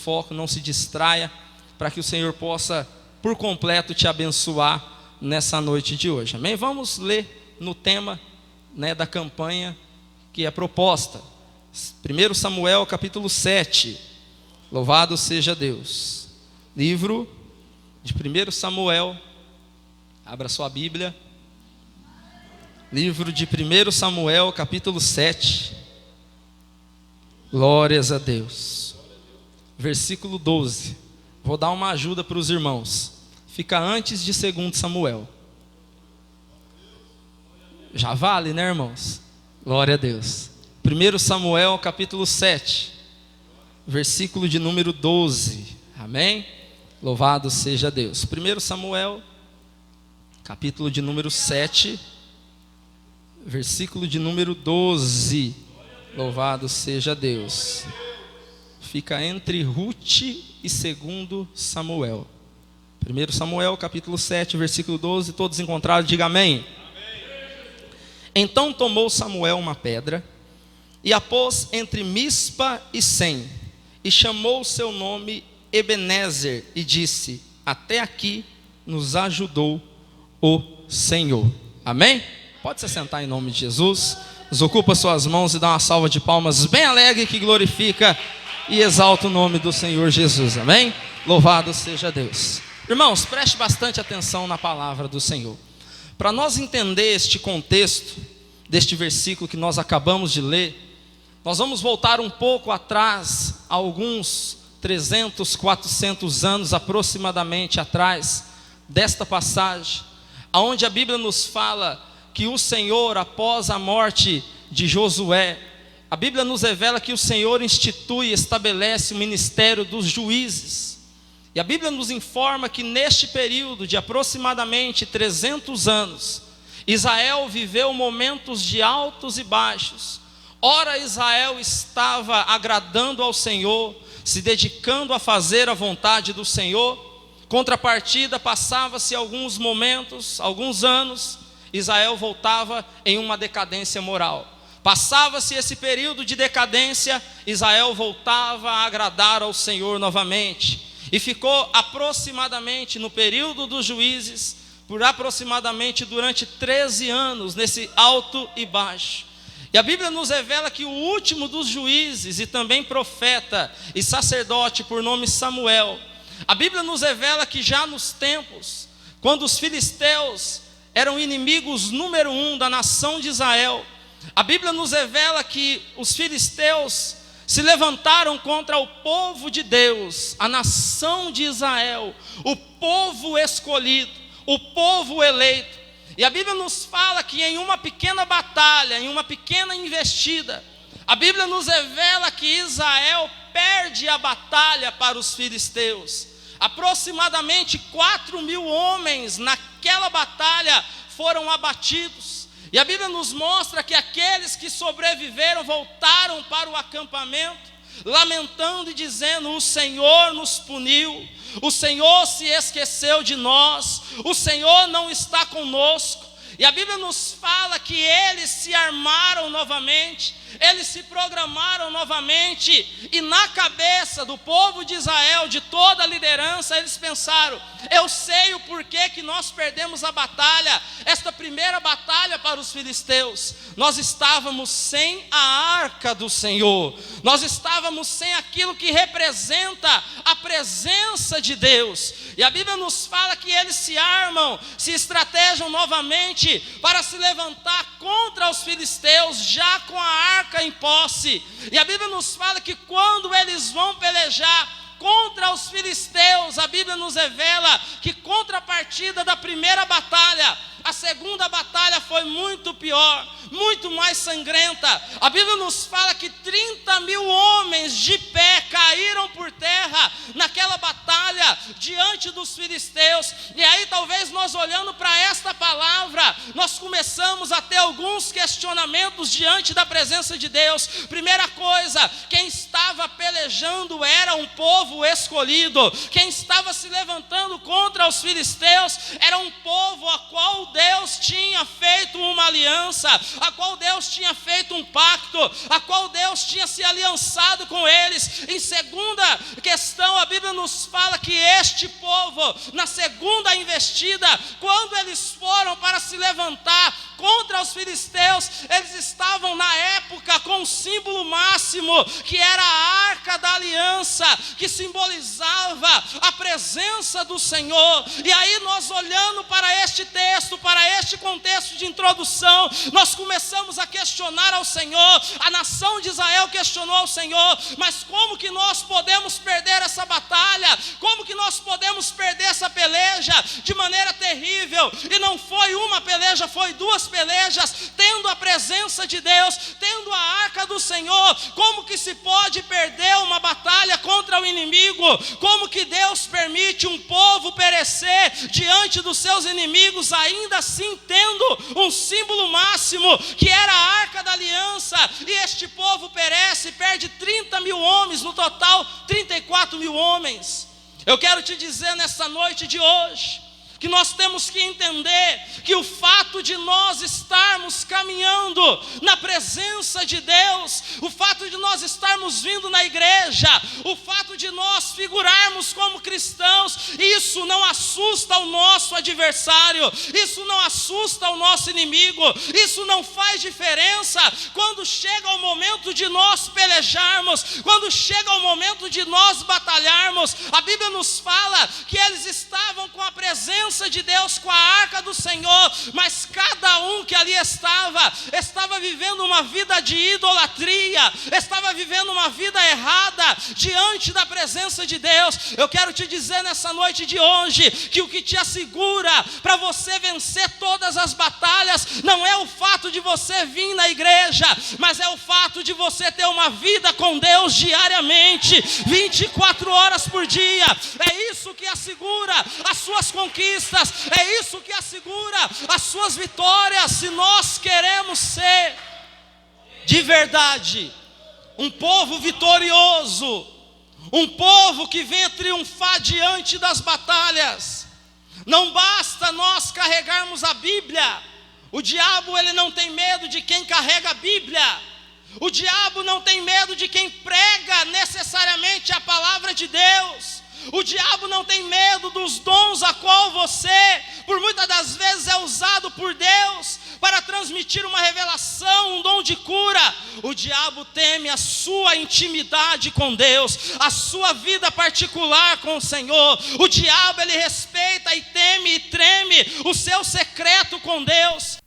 foco, não se distraia, para que o Senhor possa, por completo, te abençoar nessa noite de hoje. Amém? Vamos ler no tema, da campanha que é proposta. 1 Samuel capítulo 7. Louvado seja Deus. Livro de 1 Samuel. Abra sua Bíblia. Livro de 1 Samuel capítulo 7. Glórias a Deus. Versículo 12. Vou dar uma ajuda para os irmãos. Fica antes de 2 Samuel. Já vale, né, irmãos? Glória a Deus. 1 Samuel capítulo 7. Versículo de número 12. Amém? Louvado seja Deus. 1 Samuel capítulo de número 7. Versículo de número 12. Louvado seja Deus. Fica entre Ruth e 2 Samuel. 1 Samuel capítulo 7, versículo 12. Todos encontraram, diga amém. Então tomou Samuel uma pedra e a pôs entre Mispa e Sem, e chamou o seu nome Ebenezer, e disse: até aqui nos ajudou o Senhor. Amém? Pode se sentar em nome de Jesus. Desocupa suas mãos e dá uma salva de palmas bem alegre, que glorifica e exalta o nome do Senhor Jesus. Amém? Louvado seja Deus. Irmãos, preste bastante atenção na palavra do Senhor. Para nós entender este contexto deste versículo que nós acabamos de ler, nós vamos voltar um pouco atrás, alguns 300, 400 anos aproximadamente atrás desta passagem, onde a Bíblia nos fala que o Senhor, após a morte de Josué, a Bíblia nos revela que o Senhor institui e estabelece o ministério dos juízes. E a Bíblia nos informa que neste período de aproximadamente 300 anos, Israel viveu momentos de altos e baixos. Ora, Israel estava agradando ao Senhor, se dedicando a fazer a vontade do Senhor. Contrapartida, passava-se alguns momentos, alguns anos, Israel voltava em uma decadência moral. Passava-se esse período de decadência, Israel voltava a agradar ao Senhor novamente. E ficou aproximadamente no período dos juízes, por aproximadamente durante 13 anos, nesse alto e baixo. E a Bíblia nos revela que o último dos juízes, e também profeta e sacerdote por nome Samuel, a Bíblia nos revela que já nos tempos, quando os filisteus eram inimigos número 1 da nação de Israel, a Bíblia nos revela que os filisteus se levantaram contra o povo de Deus, a nação de Israel, o povo escolhido, o povo eleito. E a Bíblia nos fala que em uma pequena batalha, em uma pequena investida, a Bíblia nos revela que Israel perde a batalha para os filisteus. Aproximadamente 4.000 homens naquela batalha foram abatidos. E a Bíblia nos mostra que aqueles que sobreviveram voltaram para o acampamento, lamentando e dizendo: o Senhor nos puniu, o Senhor se esqueceu de nós, o Senhor não está conosco. E a Bíblia nos fala que eles se armaram novamente, eles se programaram novamente, e na cabeça do povo de Israel, de toda a liderança, eles pensaram: eu sei o porquê que nós perdemos a batalha, esta primeira batalha para os filisteus. Nós estávamos sem a arca do Senhor, nós estávamos sem aquilo que representa a presença de Deus. E a Bíblia nos fala que eles se armam, se estrategam novamente para se levantar contra os filisteus, já com a arca em posse. E a Bíblia nos fala que quando eles vão pelejar contra os filisteus, a Bíblia nos revela que, contrapartida da primeira batalha, a segunda batalha foi muito pior, muito mais sangrenta. A Bíblia nos fala que 30.000 homens de pé caíram por terra naquela batalha diante dos filisteus. E aí talvez nós, olhando para esta palavra, nós começamos a ter alguns questionamentos diante da presença de Deus. Primeira coisa, quem estava estava pelejando era um povo escolhido. Quem estava se levantando contra os filisteus era um povo a qual Deus tinha feito uma aliança, a qual Deus tinha feito um pacto, a qual Deus tinha se aliançado com eles. Em segunda questão, a Bíblia nos fala que este povo, na segunda investida, quando eles foram para se levantar contra os filisteus, eles estavam na época com o símbolo máximo, que era a arca da aliança, que simbolizava a presença do Senhor. E aí nós, olhando para este texto, para este contexto de introdução, nós começamos a questionar ao Senhor. A nação de Israel questionou ao Senhor: mas como que nós podemos perder essa batalha? Como que nós podemos perder essa peleja de maneira terrível? E não foi uma peleja, foi duas pelejas, tendo a presença de Deus, tendo a arca do Senhor. Como que se pode perder uma batalha contra o inimigo? Como que Deus permite um povo perecer diante dos seus inimigos, ainda assim tendo um símbolo máximo, que era a arca da aliança? E este povo perece, perde 30 mil homens, no total 34 mil homens. Eu quero te dizer nessa noite de hoje, que nós temos que entender que o fato de nós estarmos caminhando na presença de Deus, o fato de nós estarmos vindo na igreja, o fato de nós figurarmos como cristãos, isso não assusta o nosso adversário, isso não assusta o nosso inimigo, isso não faz diferença quando chega o momento de nós pelejarmos, quando chega o momento de nós batalharmos. A Bíblia nos fala que eles estavam com a presença de Deus, com a arca do Senhor, mas cada um que ali estava vivendo uma vida de idolatria, estava vivendo uma vida errada diante da presença de Deus. Eu quero te dizer nessa noite de hoje, que o que te assegura para você vencer todas as batalhas, não é o fato de você vir na igreja, mas é o fato de você ter uma vida com Deus diariamente, 24 horas por dia. É isso que assegura as suas conquistas, é isso que assegura as suas vitórias. Se nós queremos ser de verdade um povo vitorioso, um povo que venha triunfar diante das batalhas, não basta nós carregarmos a Bíblia. O diabo, ele não tem medo de quem carrega a Bíblia. O diabo não tem medo de quem prega necessariamente a palavra de Deus. O diabo não tem medo dos dons a qual você, por muitas das vezes, é usado por Deus para transmitir uma revelação, um dom de cura. O diabo teme a sua intimidade com Deus, a sua vida particular com o Senhor. O diabo, ele respeita e teme e treme o seu secreto com Deus.